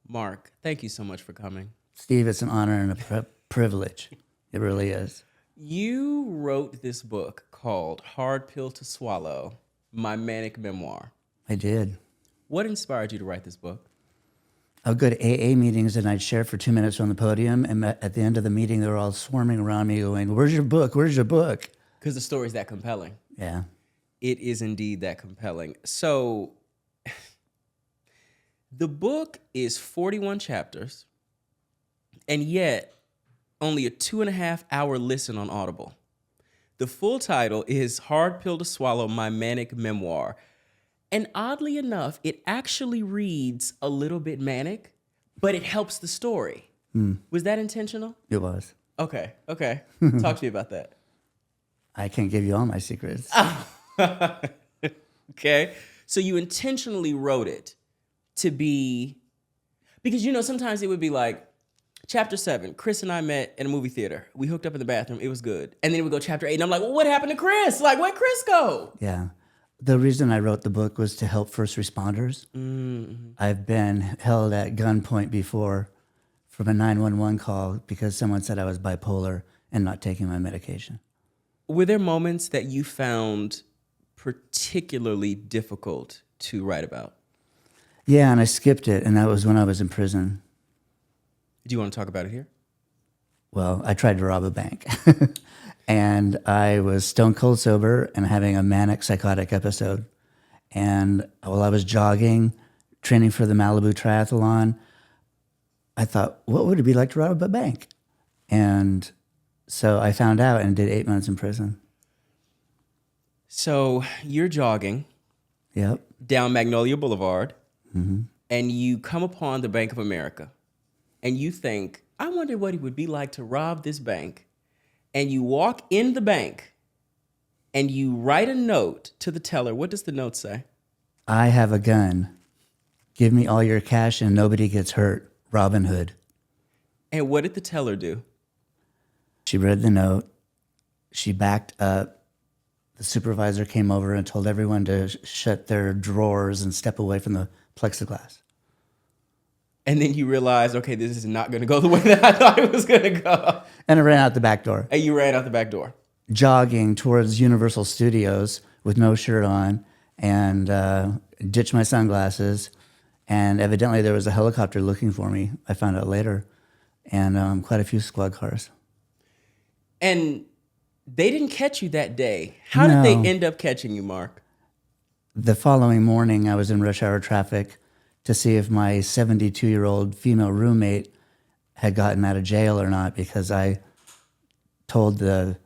Mark, thank you so much for coming. Steve, it's an honor and a privilege. It really is. You wrote this book called Hard Pill to Swallow, My Manic Memoir. I did. What inspired you to write this book? I would go to AA meetings and I'd share for 2 minutes on the podium. And at the end of the meeting, they were all swarming around me going, "Where's your book? Where's your book?" Because the story is that compelling. Yeah. It is indeed that compelling. So the book is 41 chapters, and yet only a 2.5-hour listen on Audible. The full title is Hard Pill to Swallow, My Manic Memoir. And oddly enough, it actually reads a little bit manic, but it helps the story. Was that intentional? It was. Okay. Talk to me about that. I can't give you all my secrets. Okay. So you intentionally wrote it to be, because sometimes it would be like, Chapter 7, Chris and I met in a movie theater. We hooked up in the bathroom. It was good. And then it would go Chapter 8, and I'm like, well, what happened to Chris? Like, where'd Chris go? Yeah. The reason I wrote the book was to help first responders. Mm-hmm. I've been held at gunpoint before from a 911 call because someone said I was bipolar and not taking my medication. Were there moments that you found particularly difficult to write about? Yeah, and I skipped it, and that was when I was in prison. Do you want to talk about it here? Well, I tried to rob a bank. And I was stone cold sober and having a manic psychotic episode. And while I was jogging, training for the Malibu Triathlon, I thought, what would it be like to rob a bank? And so I found out and did 8 months in prison. So you're jogging Yep. down Magnolia Boulevard, Mm-hmm. and you come upon the Bank of America, and you think, I wonder what it would be like to rob this bank. And you walk in the bank, and you write a note to the teller. What does the note say? I have a gun. Give me all your cash and nobody gets hurt. Robin Hood. And what did the teller do? She read the note. She backed up. The supervisor came over and told everyone to shut their drawers and step away from the plexiglass. And then you realize, okay, this is not going to go the way that I thought it was going to go. And I ran out the back door. And you ran out the back door. Jogging towards Universal Studios with no shirt on and ditched my sunglasses. And evidently there was a helicopter looking for me. I found out later. And quite a few squad cars. And they didn't catch you that day. How No. did they end up catching you, Mark? The following morning, I was in rush hour traffic to see if my 72-year-old female roommate had gotten out of jail or not, because I told the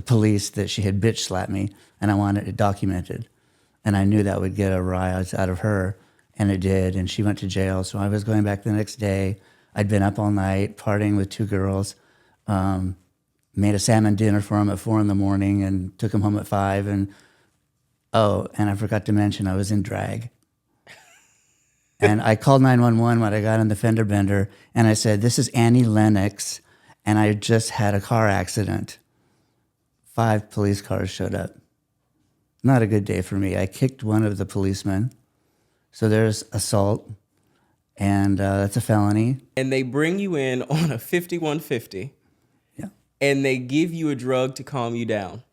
police that she had bitch slapped me, and I wanted it documented, and I knew that would get a rise out of her, and it did, and she went to jail. So I was going back the next day. I'd been up all night partying with 2 girls, made a salmon dinner for them at 4 a.m. and took them home at 5. And I forgot to mention I was in drag. And I called 911 when I got on the fender bender, and I said, "This is Annie Lennox, and I just had a car accident." 5 police cars showed up. Not a good day for me. I kicked one of the policemen. So there's assault, and that's a felony. And they bring you in on a 5150. Yeah. And they give you a drug to calm you down.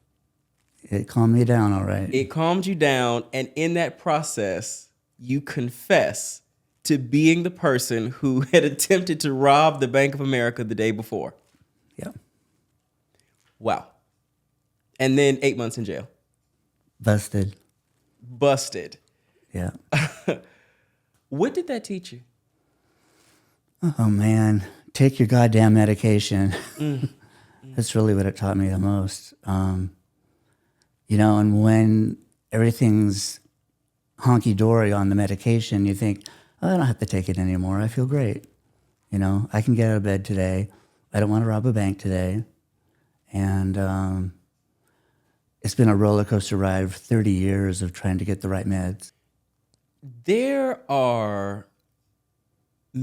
It calmed me down, all right. It calmed you down, and in that process, you confess to being the person who had attempted to rob the Bank of America the day before. Yeah. Wow. And then 8 months in jail. Busted. Yeah. What did that teach you? Oh, man. Take your goddamn medication. That's really what it taught me the most. And when everything's honky-dory on the medication, you think, oh, I don't have to take it anymore. I feel great. I can get out of bed today. I don't want to rob a bank today. And it's been a roller coaster ride for 30 years of trying to get the right meds. There are at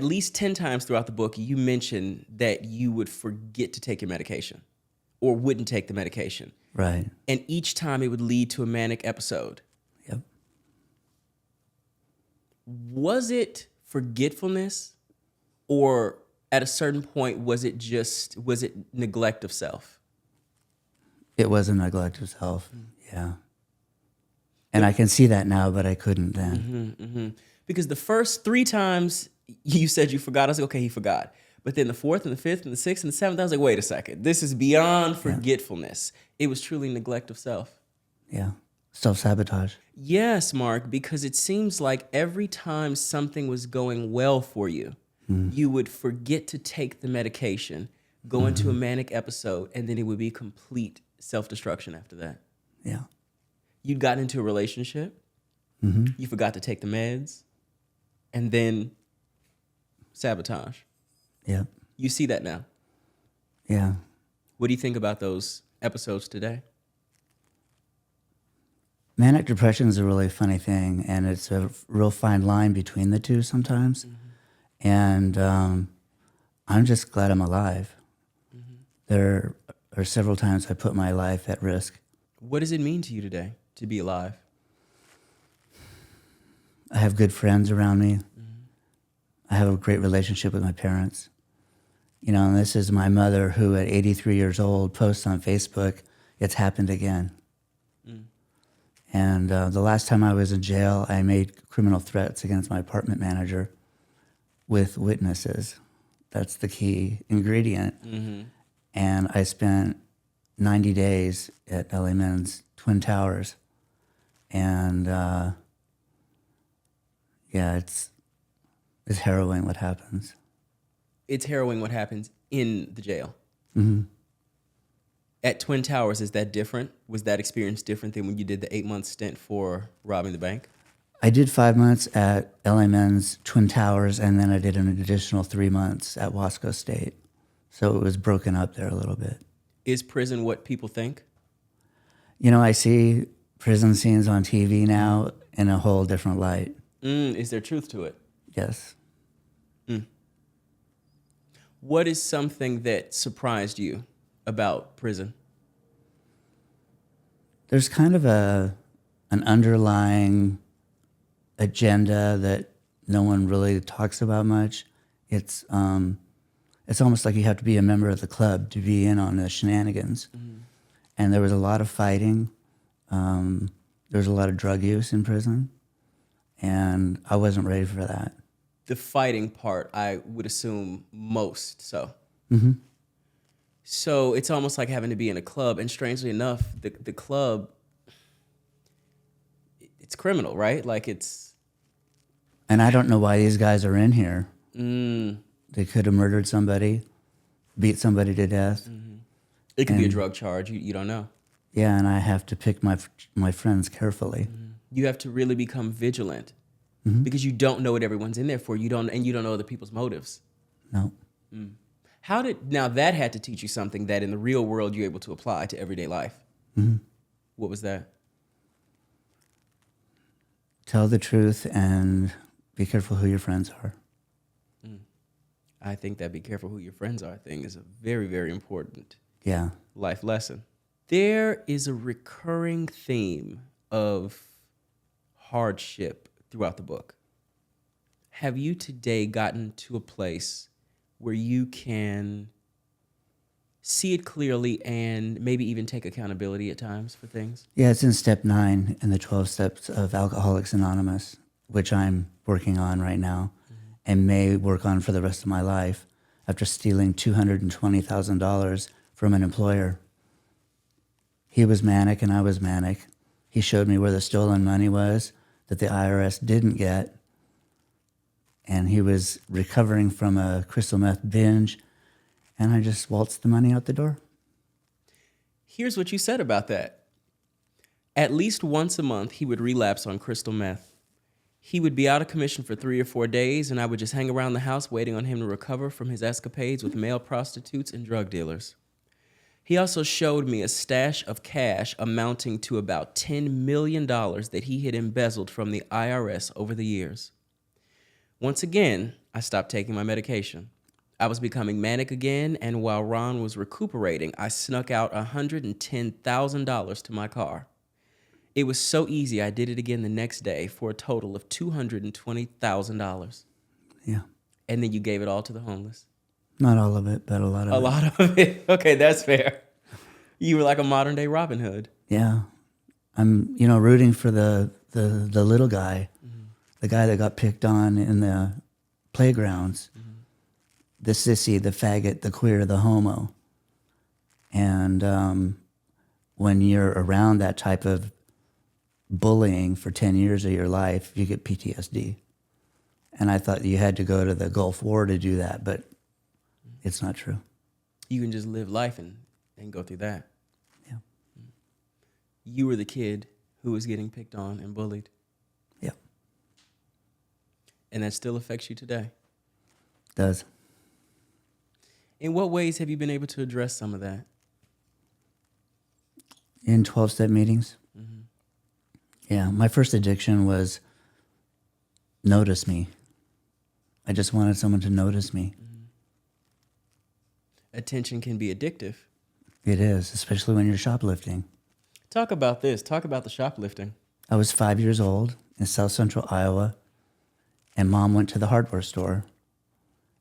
least 10 times throughout the book, you mention that you would forget to take your medication or wouldn't take the medication. Right. And each time it would lead to a manic episode. Yep. Was it forgetfulness, or at a certain point was it neglect of self? It was a neglect of self. Yeah. And I can see that now, but I couldn't then. Because the first 3 times you said you forgot, I was like, okay, he forgot. But then the 4th and the 5th and the 6th and the 7th, I was like, wait a second. This is beyond forgetfulness. It was truly neglect of self. Yeah. Self-sabotage. Yes, Mark, because it seems like every time something was going well for you, you would forget to take the medication, go into a manic episode, and then it would be complete self-destruction after that. Yeah. You'd gotten into a relationship, you forgot to take the meds, and then sabotage. Yeah. You see that now. Yeah. What do you think about those episodes today? Manic depression is a really funny thing, and it's a real fine line between the two sometimes. And I'm just glad I'm alive. There are several times I put my life at risk. What does it mean to you today to be alive? I have good friends around me. I have a great relationship with my parents. You know, and this is my mother who at 83 years old posts on Facebook, "It's happened again." And the last time I was in jail, I made criminal threats against my apartment manager with witnesses. That's the key ingredient. And I spent 90 days at LA Men's Twin Towers. And yeah, it's harrowing what happens. It's harrowing what happens in the jail. At Twin Towers, is that different? Was that experience different than when you did the 8-month stint for robbing the bank? I did 5 months at LA Men's Twin Towers, and then I did an additional 3 months at Wasco State. So it was broken up there a little bit. Is prison what people think? You know, I see prison scenes on TV now in a whole different light. Is there truth to it? Yes. What is something that surprised you about prison? There's kind of an underlying agenda that no one really talks about much. It's almost like you have to be a member of the club to be in on the shenanigans. And there was a lot of fighting. There was a lot of drug use in prison, and I wasn't ready for that. The fighting part, I would assume most so. So it's almost like having to be in a club. And strangely enough, the club, it's criminal, right? Like it's... And I don't know why these guys are in here. They could have murdered somebody, beat somebody to death. It could be a drug charge. You don't know. Yeah, and I have to pick my friends carefully. You have to really become vigilant because you don't know what everyone's in there for. You don't know other people's motives. No. Now that had to teach you something that in the real world you're able to apply to everyday life. What was that? Tell the truth and be careful who your friends are. I think that be careful who your friends are thing is a very, very important Yeah. life lesson. There is a recurring theme of hardship throughout the book. Have you today gotten to a place where you can see it clearly and maybe even take accountability at times for things? Yeah, it's in step 9 in the 12 steps of Alcoholics Anonymous, which I'm working on right now and may work on for the rest of my life after stealing $220,000 from an employer. He was manic and I was manic. He showed me where the stolen money was that the IRS didn't get. And he was recovering from a crystal meth binge. And I just waltzed the money out the door. Here's what you said about that. At least once a month, he would relapse on crystal meth. He would be out of commission for 3 or 4 days, and I would just hang around the house waiting on him to recover from his escapades with male prostitutes and drug dealers. He also showed me a stash of cash amounting to about $10 million that he had embezzled from the IRS over the years. Once again, I stopped taking my medication. I was becoming manic again, and while Ron was recuperating, I snuck out $110,000 to my car. It was so easy. I did it again the next day for a total of $220,000. Yeah. And then you gave it all to the homeless. Not all of it, but a lot of A it. lot of it. Okay, that's fair. You were like a modern day Robin Hood. Yeah. I'm, rooting for the little guy, the guy that got picked on in the playgrounds, the sissy, the faggot, the queer, the homo. And when you're around that type of bullying for 10 years of your life, you get PTSD. And I thought you had to go to the Gulf War to do that, but it's not true. You can just live life and go through that. Yeah. You were the kid who was getting picked on and bullied. Yeah. And that still affects you today. Does. In what ways have you been able to address some of that? In 12-step meetings? Mm-hmm. Yeah. My first addiction was notice me. I just wanted someone to notice me. Mm-hmm. Attention can be addictive. It is, especially when you're shoplifting. Talk about this. Talk about the shoplifting. I was 5 years old in South Central Iowa, and Mom went to the hardware store,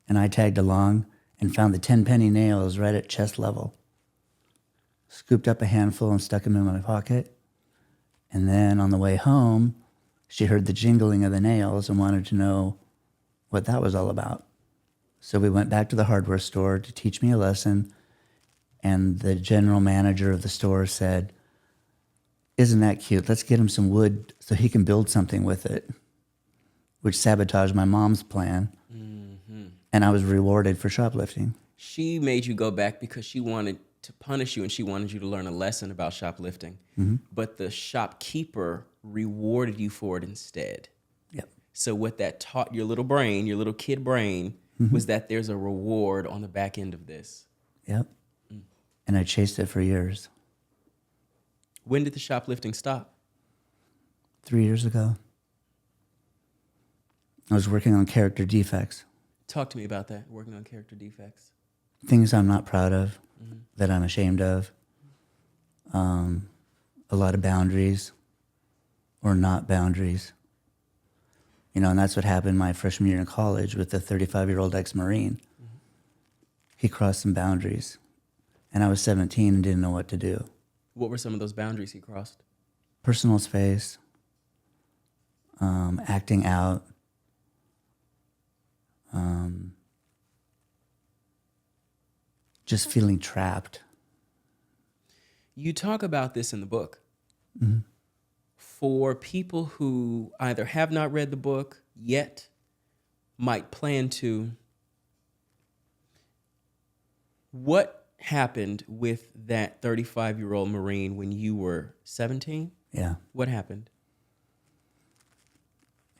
and I tagged along and found the 10-penny nails right at chest level. Scooped up a handful and stuck them in my pocket. And then on the way home, she heard the jingling of the nails and wanted to know what that was all about. So we went back to the hardware store to teach me a lesson, and the general manager of the store said, "Isn't that cute? Let's get him some wood so he can build something with it," which sabotaged my mom's plan. Mm-hmm. And I was rewarded for shoplifting. She made you go back because she wanted to punish you and she wanted you to learn a lesson about shoplifting. Mm-hmm. But the shopkeeper rewarded you for it instead. Yep. So what that taught your little brain, your little kid brain, was that there's a reward on the back end of this. Yep. And I chased it for years. When did the shoplifting stop? 3 years ago. I was working on character defects. Talk to me about that, working on character defects. Things I'm not proud of, that I'm ashamed of. A lot of boundaries or not boundaries. And that's what happened my freshman year in college with the 35-year-old ex-Marine. Mm-hmm. He crossed some boundaries, and I was 17 and didn't know what to do. What were some of those boundaries he crossed? Personal space, acting out, just feeling trapped. You talk about this in the book. Mm-hmm. For people who either have not read the book yet, might plan to, what happened with that 35-year-old Marine when you were 17? Yeah. What happened?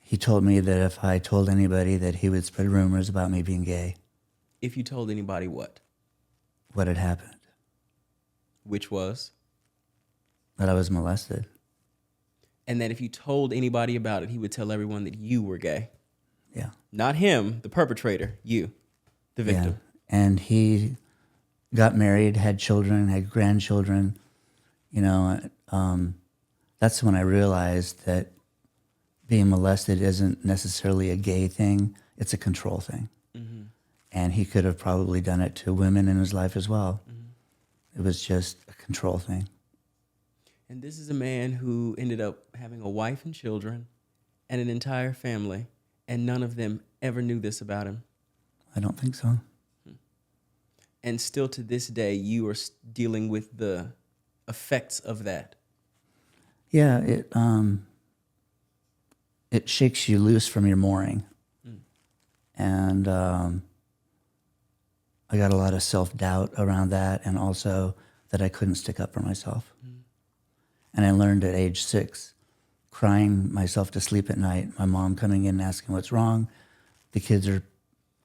He told me that if I told anybody that he would spread rumors about me being gay. If you told anybody what? What had happened. Which was? That I was molested. And that if you told anybody about it, he would tell everyone that you were gay. Yeah. Not him, the perpetrator, you, the victim. Yeah. And he got married, had children, had grandchildren. That's when I realized that being molested isn't necessarily a gay thing. It's a control thing. Mm-hmm. And he could have probably done it to women in his life as well. Mm-hmm. It was just a control thing. And this is a man who ended up having a wife and children and an entire family, and none of them ever knew this about him. I don't think so. And still to this day, you are dealing with the effects of that. Yeah, it shakes you loose from your mooring. And I got a lot of self-doubt around that, and also that I couldn't stick up for myself. And I learned at age 6, crying myself to sleep at night, my mom coming in and asking what's wrong. The kids are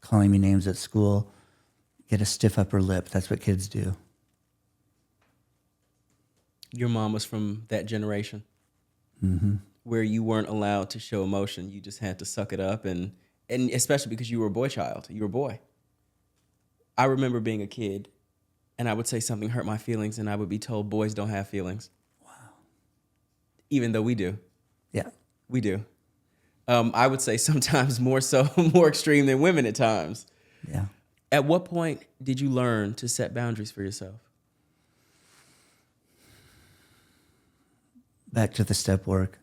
calling me names at school. Get a stiff upper lip. That's what kids do. Your mom was from that generation, where you weren't allowed to show emotion. You just had to suck it up, and especially because you were a boy child. You were a boy. I remember being a kid, and I would say something hurt my feelings, and I would be told boys don't have feelings. Even though we do. Yeah. We do. I would say sometimes more so, more extreme than women at times. Yeah. At what point did you learn to set boundaries for yourself? Back to the step work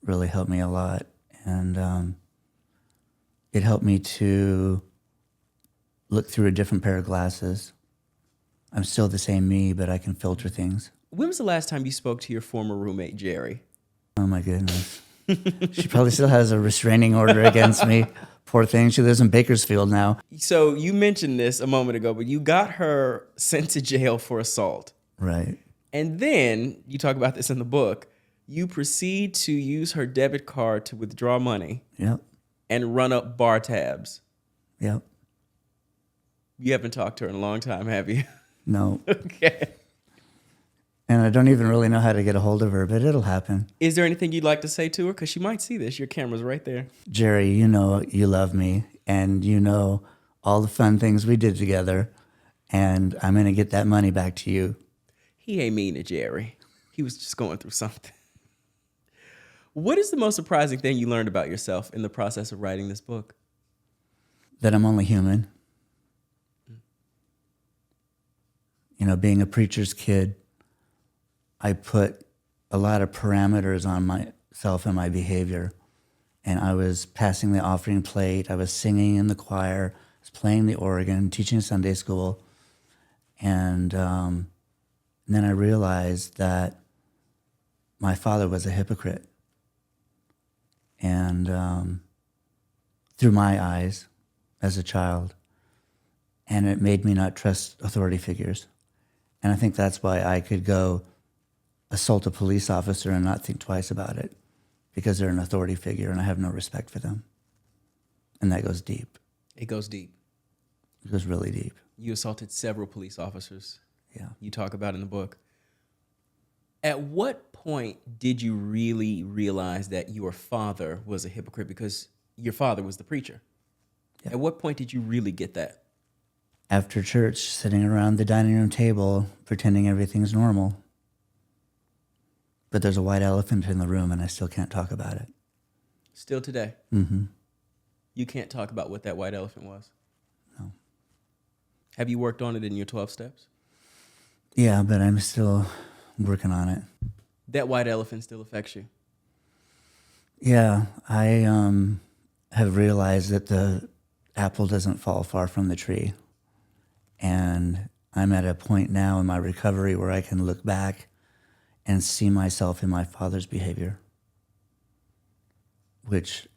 really helped me a lot. And it helped me to look through a different pair of glasses. I'm still the same me, but I can filter things. When was the last time you spoke to your former roommate, Jerry? Oh, my goodness. She probably still has a restraining order against me. Poor thing. She lives in Bakersfield now. So you mentioned this a moment ago, but you got her sent to jail for assault. Right. And then, you talk about this in the book, you proceed to use her debit card to withdraw money Yep. and run up bar tabs. Yep. You haven't talked to her in a long time, have you? No. Okay. And I don't even really know how to get a hold of her, but it'll happen. Is there anything you'd like to say to her? Because she might see this. Your camera's right there. Jerry, you know you love me, and you know all the fun things we did together, and I'm going to get that money back to you. He ain't mean to Jerry. He was just going through something. What is the most surprising thing you learned about yourself in the process of writing this book? That I'm only human. You know, being a preacher's kid, I put a lot of parameters on myself and my behavior. And I was passing the offering plate. I was singing in the choir. I was playing the organ, teaching Sunday school. And then I realized that my father was a hypocrite. And through my eyes as a child. And it made me not trust authority figures. And I think that's why I could go assault a police officer and not think twice about it, because they're an authority figure and I have no respect for them. And that goes deep. It goes deep. It goes really deep. You assaulted several police officers. Yeah. You talk about in the book. At what point did you really realize that your father was a hypocrite? Because your father was the preacher. Yeah. At what point did you really get that? After church, sitting around the dining room table, pretending everything's normal. But there's a white elephant in the room and I still can't talk about it. Still today? Mm-hmm. You can't talk about what that white elephant was? No. Have you worked on it in your 12 steps? Yeah, but I'm still working on it. That white elephant still affects you? Yeah, I have realized that the apple doesn't fall far from the tree. And I'm at a point now in my recovery where I can look back and see myself in my father's behavior, which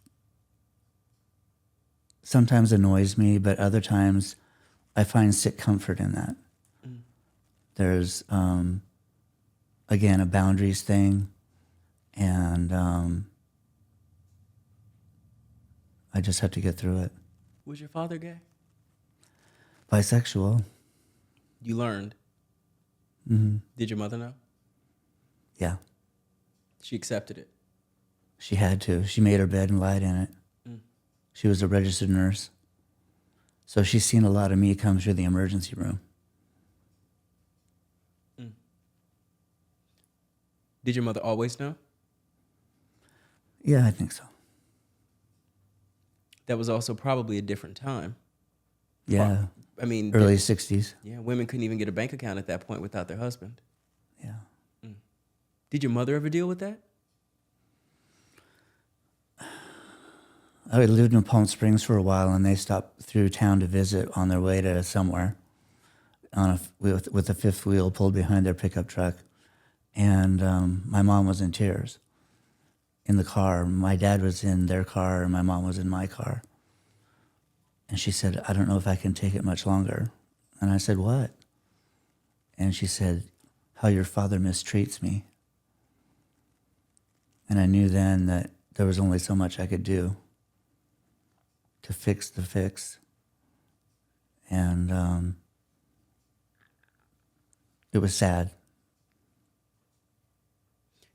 sometimes annoys me, but other times I find sick comfort in that. Mm. There's, again, a boundaries thing, and I just have to get through it. Was your father gay? Bisexual. You learned? Mm-hmm. Did your mother know? Yeah. She accepted it? She had to. She made her bed and lied in it. Mm. She was a registered nurse. So she's seen a lot of me come through the emergency room. Mm. Did your mother always know? Yeah, I think so. That was also probably a different time. Yeah. Well, I mean, early 60s. Yeah, women couldn't even get a bank account at that point without their husband. Yeah. Mm. Did your mother ever deal with that? I lived in Palm Springs for a while, and they stopped through town to visit on their way to somewhere with a fifth wheel pulled behind their pickup truck. And my mom was in tears in the car. My dad was in their car, and my mom was in my car. And she said, I don't know if I can take it much longer. And I said, what? And she said, how your father mistreats me. And I knew then that there was only so much I could do to fix the fix. And it was sad.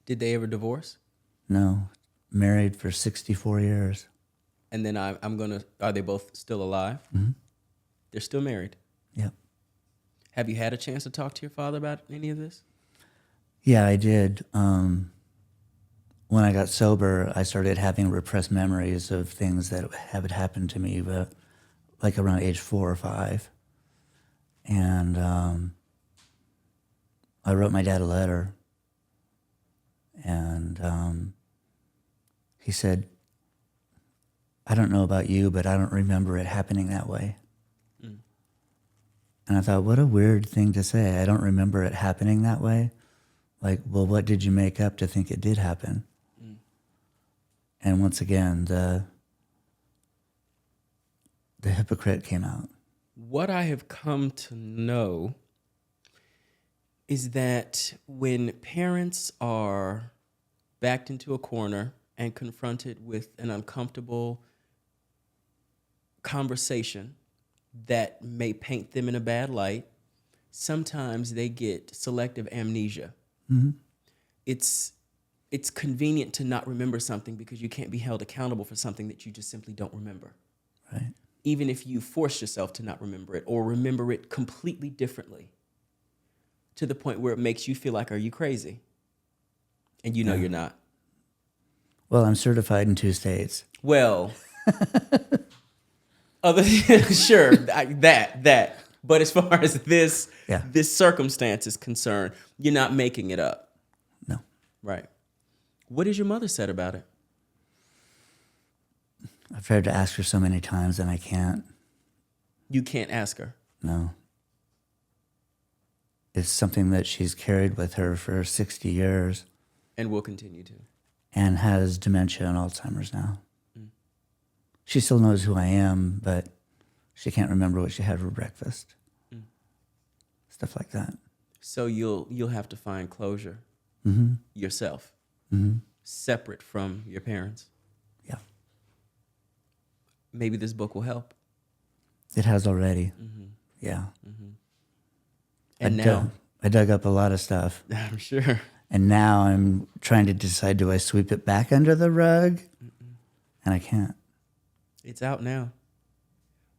Did they ever divorce? No, married for 64 years. And then are they both still alive? Mm-hmm. They're still married? Yep. Have you had a chance to talk to your father about any of this? Yeah, I did. when I got sober, I started having repressed memories of things that had happened to me, but like around age 4 or 5. And I wrote my dad a letter, and he said, I don't know about you, but I don't remember it happening that way. Mm. And I thought, what a weird thing to say. I don't remember it happening that way. Like, well, what did you make up to think it did happen? Mm. And once again, the hypocrite came out. What I have come to know is that when parents are backed into a corner and confronted with an uncomfortable conversation that may paint them in a bad light, sometimes they get selective amnesia. Mm-hmm. It's convenient to not remember something because you can't be held accountable for something that you just simply don't remember. Right. Even if you force yourself to not remember it or remember it completely differently to the point where it makes you feel like, are you crazy? And you know you're not. Well, I'm certified in 2 states. Well, sure, that. But as far as this circumstance is concerned, you're not making it up. No. Right. What has your mother said about it? I've tried to ask her so many times and I can't. You can't ask her? No. It's something that she's carried with her for 60 years. And will continue to. And has dementia and Alzheimer's now. Mm. She still knows who I am, but she can't remember what she had for breakfast. Mm. Stuff like that. So you'll have to find closure yourself, separate from your parents. Yeah. Maybe this book will help. It has already. Mm-hmm. Yeah. Mm-hmm. And I dug up a lot of stuff. I'm sure. And now I'm trying to decide, do I sweep it back under the rug? Mm-mm. And I can't. It's out now.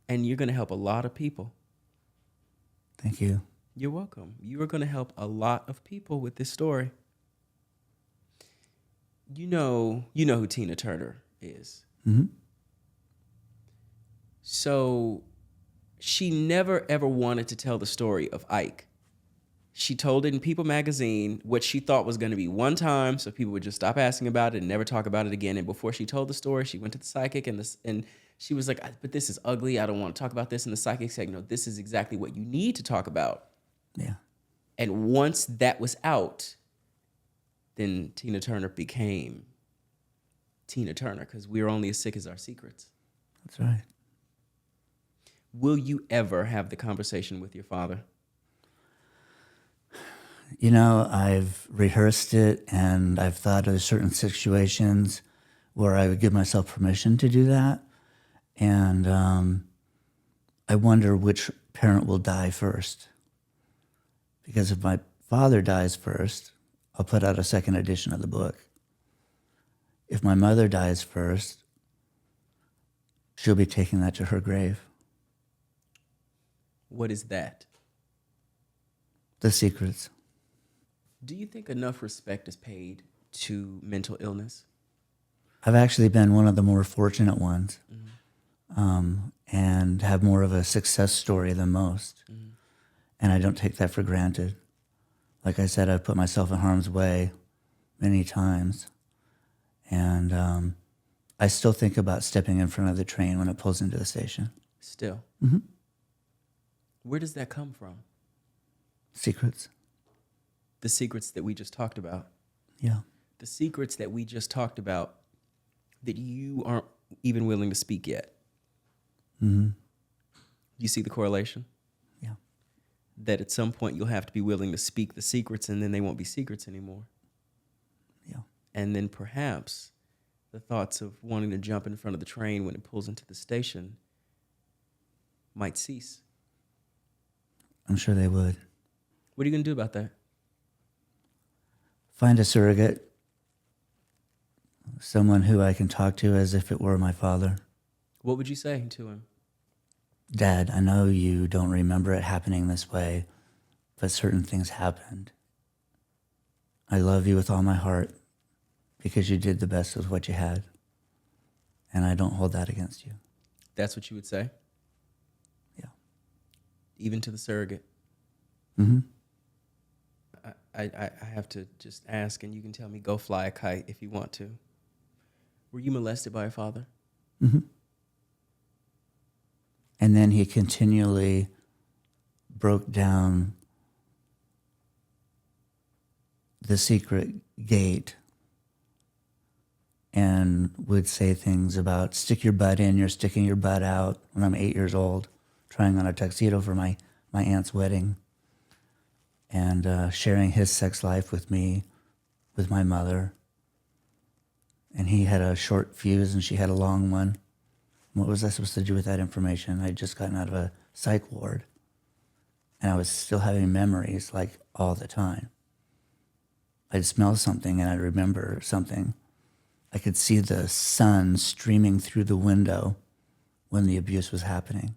And you're going to help a lot of people. Thank you. You're welcome. You are going to help a lot of people with this story. You know who Tina Turner is. Mm-hmm. So she never, ever wanted to tell the story of Ike. She told it in People magazine, what she thought was going to be one time, so people would just stop asking about it and never talk about it again. And before she told the story, she went to the psychic, and she was like, but this is ugly. I don't want to talk about this. And the psychic said, no, this is exactly what you need to talk about. Yeah. And once that was out, then Tina Turner became Tina Turner, because we're only as sick as our secrets. That's right. Will you ever have the conversation with your father? You know, I've rehearsed it, and I've thought of certain situations where I would give myself permission to do that. And I wonder which parent will die first. Because if my father dies first, I'll put out a second edition of the book. If my mother dies first, she'll be taking that to her grave. What is that? The secrets. Do you think enough respect is paid to mental illness? I've actually been one of the more fortunate ones, and have more of a success story than most. Mm-hmm. And I don't take that for granted. Like I said, I've put myself in harm's way many times. And I still think about stepping in front of the train when it pulls into the station. Still? Mm-hmm. Where does that come from? Secrets. The secrets that we just talked about. Yeah. The secrets that we just talked about that you aren't even willing to speak yet. Mm-hmm. You see the correlation? Yeah. That at some point you'll have to be willing to speak the secrets, and then they won't be secrets anymore. Yeah. And then perhaps the thoughts of wanting to jump in front of the train when it pulls into the station might cease. I'm sure they would. What are you going to do about that? Find a surrogate, someone who I can talk to as if it were my father. What would you say to him? Dad, I know you don't remember it happening this way, but certain things happened. I love you with all my heart, because you did the best with what you had. And I don't hold that against you. That's what you would say? Yeah. Even to the surrogate? Mm-hmm. I have to just ask, and you can tell me, go fly a kite if you want to. Were you molested by your father? Mm-hmm. And then he continually broke down the secret gate and would say things about stick your butt in, you're sticking your butt out, when I'm 8 years old, trying on a tuxedo for my aunt's wedding, and sharing his sex life with me, with my mother. And he had a short fuse and she had a long one. What was I supposed to do with that information? I'd just gotten out of a psych ward and I was still having memories like all the time. I'd smell something and I'd remember something. I could see the sun streaming through the window when the abuse was happening.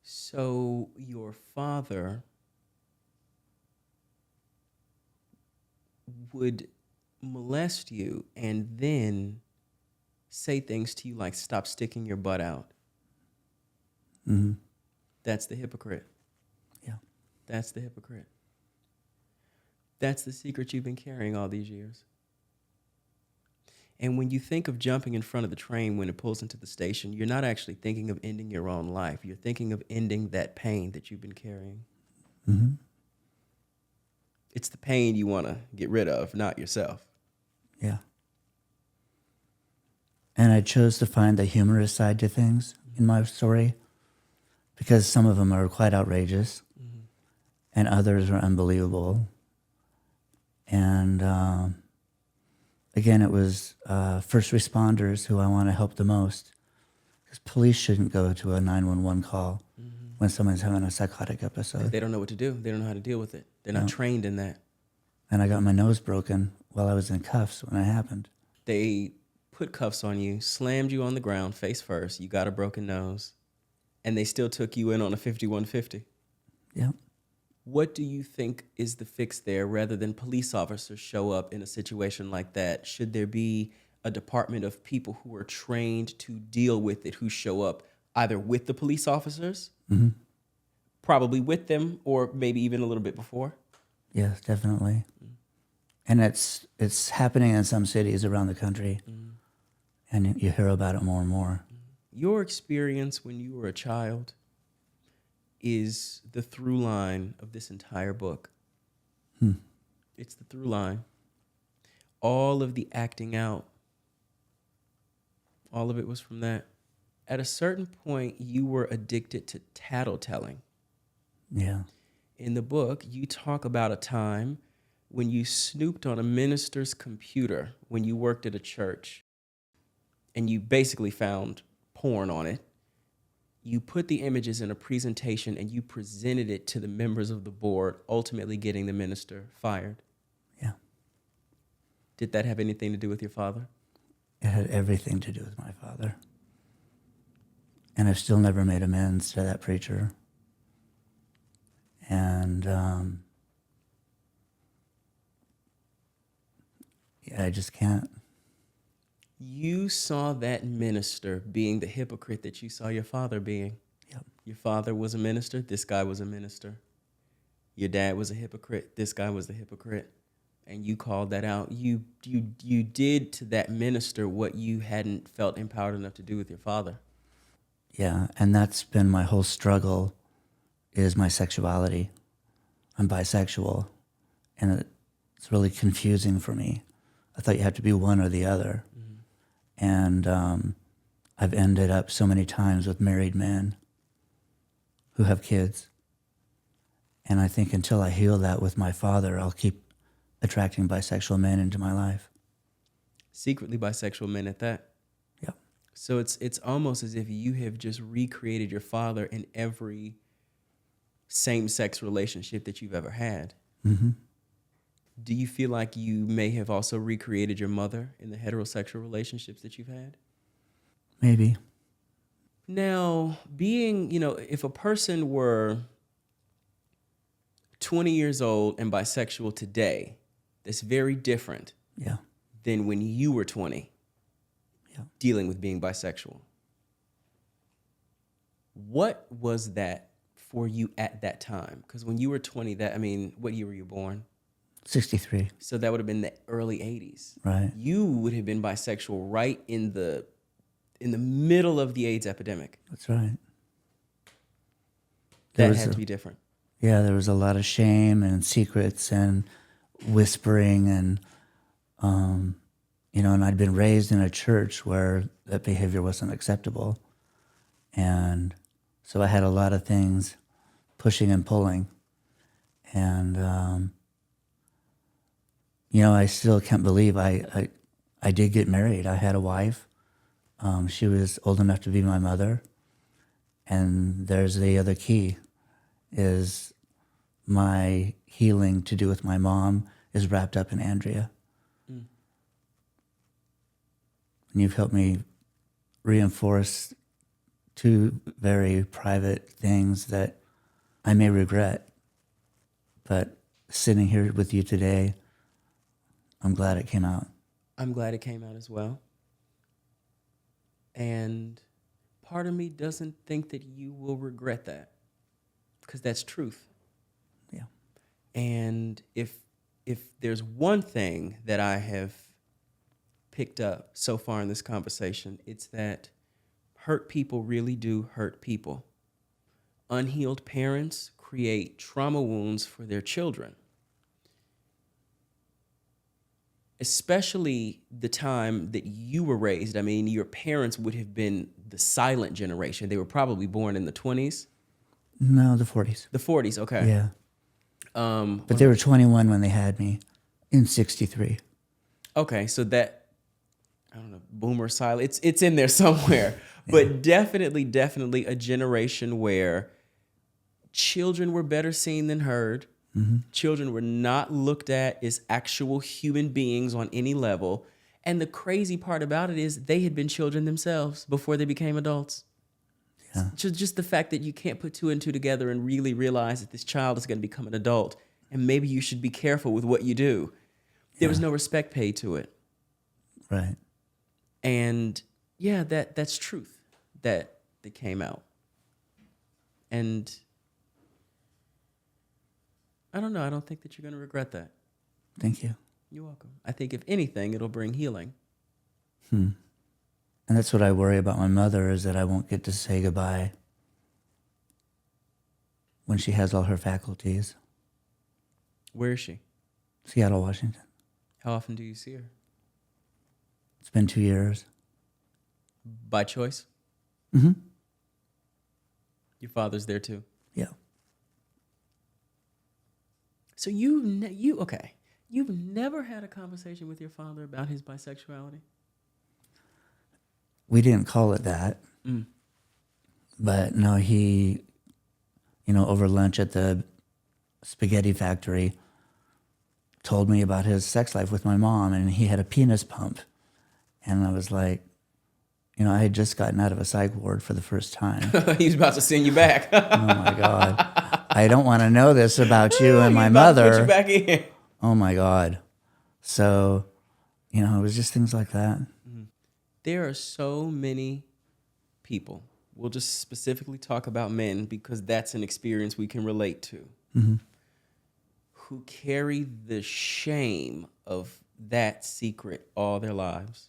So your father would molest you and then say things to you like, stop sticking your butt out. Mm-hmm. That's the hypocrite. Yeah. That's the hypocrite. That's the secret you've been carrying all these years. And when you think of jumping in front of the train when it pulls into the station, you're not actually thinking of ending your own life. You're thinking of ending that pain that you've been carrying. Mm-hmm. It's the pain you want to get rid of, not yourself. Yeah. And I chose to find the humorous side to things in my story because some of them are quite outrageous and others are unbelievable. And again, it was first responders who I want to help the most because police shouldn't go to a 911 call when someone's having a psychotic episode. They don't know what to do. They don't know how to deal with it. They're not trained in that. And I got my nose broken while I was in cuffs when it happened. They put cuffs on you, slammed you on the ground face first. You got a broken nose. And they still took you in on a 5150. Yeah. What do you think is the fix there rather than police officers show up in a situation like that? Should there be a department of people who are trained to deal with it, who show up either with the police officers, probably with them, or maybe even a little bit before? Yes, definitely. And it's happening in some cities around the country, and you hear about it more and more. Your experience when you were a child is the through line of this entire book. It's the through line. All of the acting out, all of it was from that. At a certain point, you were addicted to tattletelling. Yeah. In the book, you talk about a time when you snooped on a minister's computer when you worked at a church and you basically found porn on it. You put the images in a presentation and you presented it to the members of the board, ultimately getting the minister fired. Yeah. Did that have anything to do with your father? It had everything to do with my father. And I've still never made amends to that preacher. And I just can't. You saw that minister being the hypocrite that you saw your father being. Yep. Your father was a minister. This guy was a minister. Your dad was a hypocrite. This guy was the hypocrite. And you called that out. You did to that minister what you hadn't felt empowered enough to do with your father. Yeah, and that's been my whole struggle is my sexuality. I'm bisexual, and it's really confusing for me. I thought you had to be one or the other. And I've ended up so many times with married men who have kids. And I think until I heal that with my father, I'll keep attracting bisexual men into my life. Secretly bisexual men at that. Yep. So it's almost as if you have just recreated your father in every same-sex relationship that you've ever had. Mm-hmm. Do you feel like you may have also recreated your mother in the heterosexual relationships that you've had? Maybe. Now, being, if a person were 20 years old and bisexual today, that's very different Yeah. than when you were 20 dealing with being bisexual. What was that for you at that time? Because when you were 20, what year were you born? 63. So that would have been the early 80s. Right. You would have been bisexual right in the middle of the AIDS epidemic. That's right. That had to be different. Yeah, there was a lot of shame and secrets and whispering and, and I'd been raised in a church where that behavior wasn't acceptable. And so I had a lot of things pushing and pulling. And, I still can't believe I did get married. I had a wife. She was old enough to be my mother. And there's the other key, is my healing to do with my mom is wrapped up in Andrea. And you've helped me reinforce two very private things that I may regret. But sitting here with you today, I'm glad it came out. I'm glad it came out as well. And part of me doesn't think that you will regret that, because that's truth. Yeah. And if there's one thing that I have picked up so far in this conversation, it's that hurt people really do hurt people. Unhealed parents create trauma wounds for their children. Especially the time that you were raised. I mean, your parents would have been the silent generation. They were probably born in the 20s. No, the 40s. The 40s, okay. Yeah. But they were 21 when they had me in 63. Okay, so that, I don't know, boomer silent, it's in there somewhere. But definitely a generation where children were better seen than heard. Mm-hmm. Children were not looked at as actual human beings on any level. And the crazy part about it is they had been children themselves before they became adults. Yeah. Just the fact that you can't put two and two together and really realize that this child is going to become an adult, and maybe you should be careful with what you do. There was no respect paid to it. Right. And yeah, that's truth that came out. And I don't know. I don't think that you're going to regret that. Thank you. You're welcome. I think if anything, it'll bring healing. And that's what I worry about my mother, is that I won't get to say goodbye when she has all her faculties. Where is she? Seattle, Washington. How often do you see her? It's been 2 years. By choice? Mm-hmm. Your father's there too? Yeah. So you've never had a conversation with your father about his bisexuality? We didn't call it that. But no, he, over lunch at the spaghetti factory, told me about his sex life with my mom, and he had a penis pump. And I was like, I had just gotten out of a psych ward for the first time. He's about to send you back. Oh my God. I don't want to know this about you and my mother. Put you back in. Oh my God. So, it was just things like that. There are so many people, we'll just specifically talk about men because that's an experience we can relate to, who carry the shame of that secret all their lives.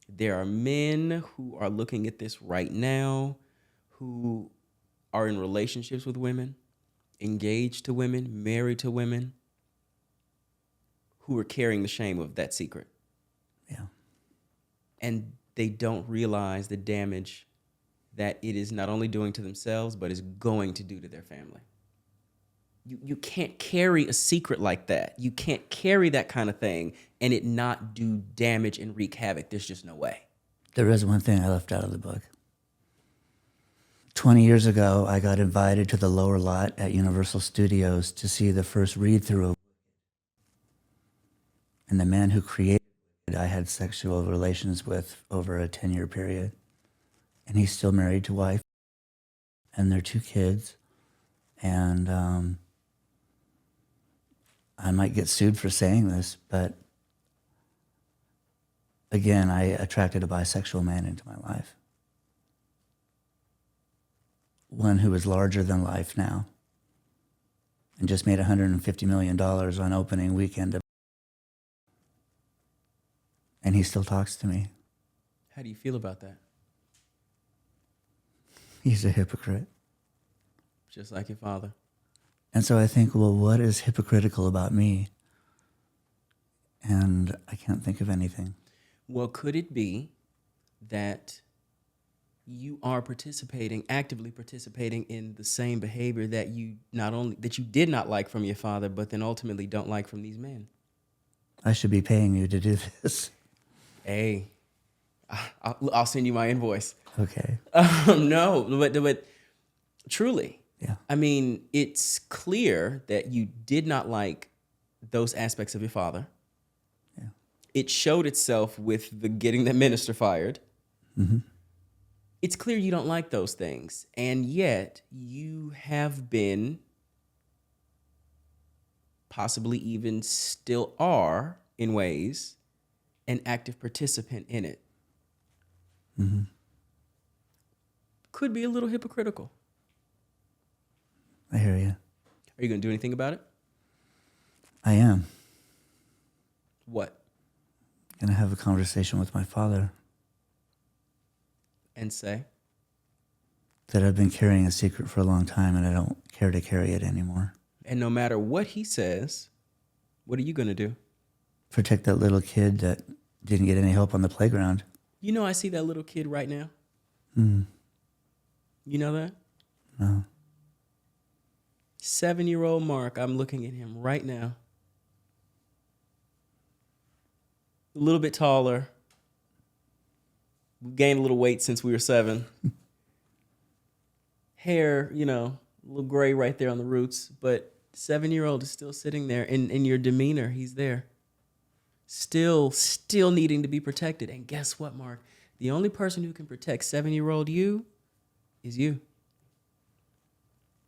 There are men who are looking at this right now, who are in relationships with women, engaged to women, married to women, who are carrying the shame of that secret. Yeah. And they don't realize the damage that it is not only doing to themselves, but is going to do to their family. You can't carry a secret like that. You can't carry that kind of thing and it not do damage and wreak havoc. There's just no way. There is one thing I left out of the book. 20 years ago, I got invited to the lower lot at Universal Studios to see the first read-through. And the man who created it, I had sexual relations with over a 10-year period. And he's still married to wife and their 2 kids. And I might get sued for saying this, but again, I attracted a bisexual man into my life. One who is larger than life now and just made $150 million on opening weekend. And he still talks to me. How do you feel about that? He's a hypocrite. Just like your father. And so I think, well, what is hypocritical about me? And I can't think of anything. Well, could it be that you are actively participating in the same behavior that you did not like from your father, but then ultimately don't like from these men? I should be paying you to do this. Hey, I'll send you my invoice. Okay. No, but truly, Yeah. I mean, it's clear that you did not like those aspects of your father. Yeah. It showed itself with the getting the minister fired. Mm-hmm. It's clear you don't like those things, and yet you have been, possibly even still are, in ways, an active participant in it. Mm-hmm. Could be a little hypocritical. I hear you. Are you going to do anything about it? I am What? going to have a conversation with my father And say? that I've been carrying a secret for a long time and I don't care to carry it anymore. And no matter what he says, what are you going to do? Protect that little kid that didn't get any help on the playground. You know I see that little kid right now. You know that? No. 7-year-old Mark, I'm looking at him right now. A little bit taller. We gained a little weight since we were 7. Hair, a little gray right there on the roots. But 7-year-old is still sitting there. In your demeanor, he's there. Still needing to be protected. And guess what, Mark? The only person who can protect 7-year-old you is you.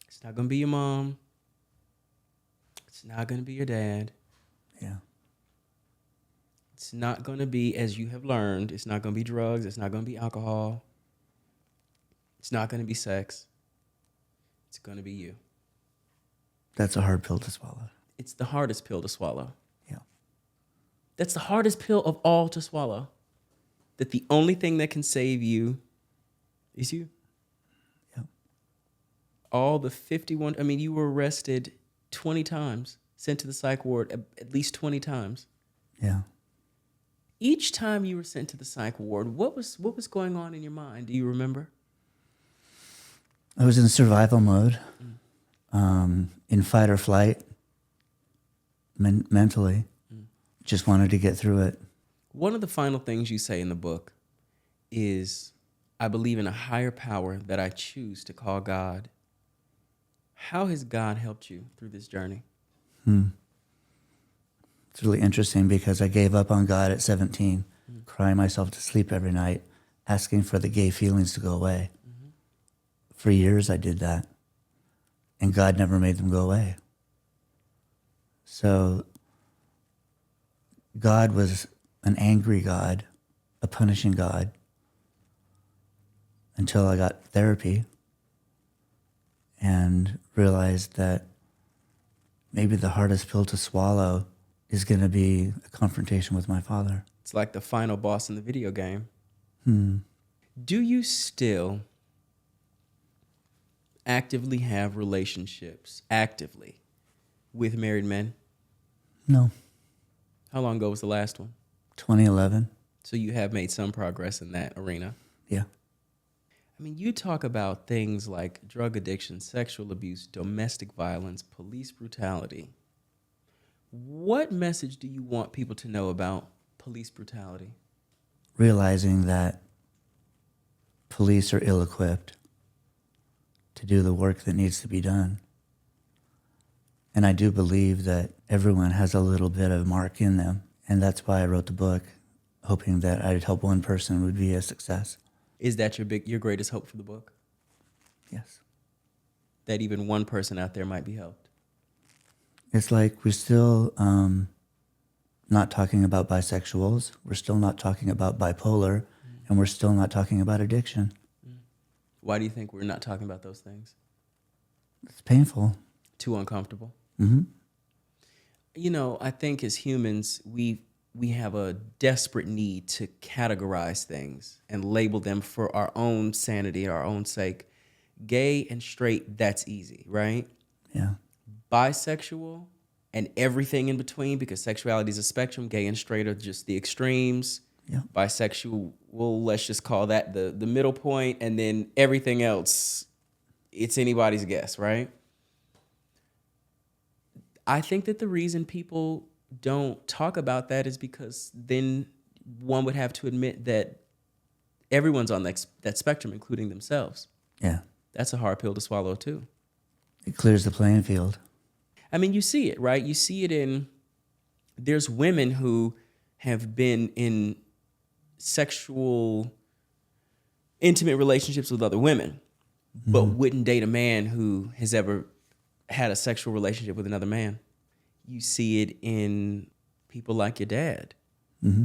It's not going to be your mom. It's not going to be your dad. Yeah. It's not going to be, as you have learned, it's not going to be drugs. It's not going to be alcohol. It's not going to be sex. It's going to be you. That's a hard pill to swallow. It's the hardest pill to swallow. Yeah. That's the hardest pill of all to swallow. That the only thing that can save you is you. Yeah. All the 51, you were arrested 20 times, sent to the psych ward at least 20 times. Yeah. Each time you were sent to the psych ward, what was going on in your mind? Do you remember? I was in survival mode, in fight or flight, mentally. Just wanted to get through it. One of the final things you say in the book is, I believe in a higher power that I choose to call God. How has God helped you through this journey? It's really interesting because I gave up on God at 17, crying myself to sleep every night, asking for the gay feelings to go away. For years I did that, and God never made them go away. So God was an angry God, a punishing God, until I got therapy and realized that maybe the hardest pill to swallow is going to be a confrontation with my father. It's like the final boss in the video game. Do you still actively have relationships, with married men? No. How long ago was the last one? 2011. So you have made some progress in that arena. Yeah. You talk about things like drug addiction, sexual abuse, domestic violence, police brutality. What message do you want people to know about police brutality? Realizing that police are ill-equipped to do the work that needs to be done. And I do believe that everyone has a little bit of Mark in them. And that's why I wrote the book, hoping that I'd help one person would be a success. Is that your greatest hope for the book? Yes. That even one person out there might be helped? It's like we still not talking about bisexuals. We're still not talking about bipolar. And we're still not talking about addiction. Why do you think we're not talking about those things? It's painful. Too uncomfortable. Mm-hmm. You know, I think as humans, we have a desperate need to categorize things and label them for our own sanity, our own sake. Gay and straight, that's easy, right? Yeah. Bisexual and everything in between, because sexuality is a spectrum. Gay and straight are just the extremes. Yeah. Bisexual, well, let's just call that the middle point, and then everything else, it's anybody's guess, right? I think that the reason people don't talk about that is because then one would have to admit that everyone's on that spectrum, including themselves. Yeah. That's a hard pill to swallow, too. It clears the playing field. I mean, you see it, right? You see it there's women who have been in intimate relationships with other women, but wouldn't date a man who has ever had a sexual relationship with another man. You see it in people like your dad, Mm-hmm.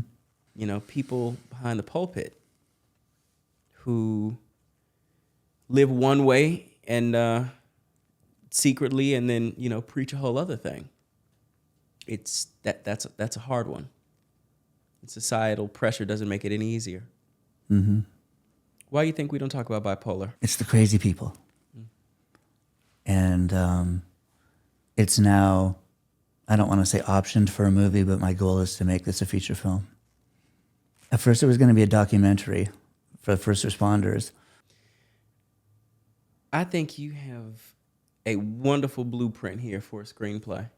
you know, people behind the pulpit who live one way and secretly, and then, you know, preach a whole other thing. That's a hard one. Societal pressure doesn't make it any easier. Mm-hmm. Why do you think we don't talk about bipolar? It's the crazy people. And it's now, I don't want to say optioned for a movie, but my goal is to make this a feature film. At first it was going to be a documentary for first responders. I think you have a wonderful blueprint here for a screenplay.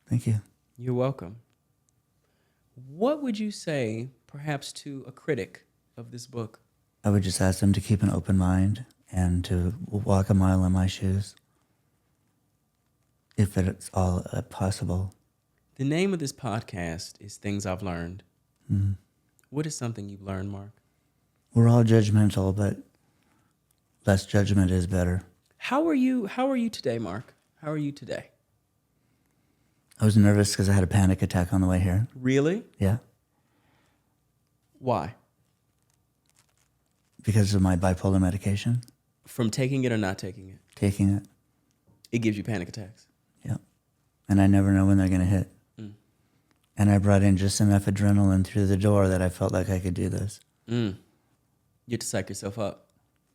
Thank you. You're welcome. What would you say, perhaps, to a critic of this book? I would just ask them to keep an open mind and to walk a mile in my shoes, if it's all possible. The name of this podcast is Things I've Learned. Mm. What is something you've learned, Mark? We're all judgmental, but less judgment is better. How are you today, Mark? How are you today? I was nervous because I had a panic attack on the way here. Really? Yeah. Why? Because of my bipolar medication. From taking it or not taking it? Taking it. It gives you panic attacks. Yeah. And I never know when they're going to hit. Mm. And I brought in just enough adrenaline through the door that I felt like I could do this. You have to psych yourself up.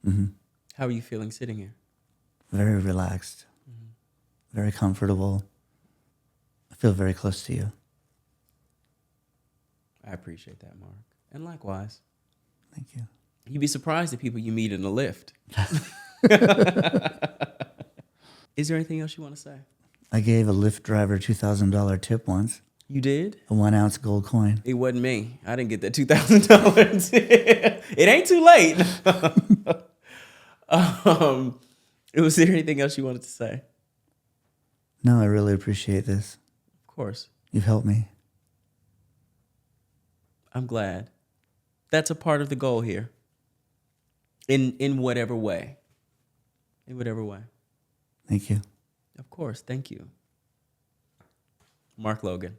Mm-hmm. How are you feeling sitting here? Very relaxed. Mm-hmm. Very comfortable. I feel very close to you. I appreciate that, Mark. And likewise. Thank you. You'd be surprised at people you meet in the lift. Is there anything else you want to say? I gave a Lyft driver $2,000 tip once. You did? A 1 ounce gold coin. It wasn't me. I didn't get that $2,000. It ain't too late. Was there anything else you wanted to say? No, I really appreciate this. Of course. You've helped me. I'm glad. That's a part of the goal here. In whatever way. In whatever way. Thank you. Of course. Thank you. Mark Logan.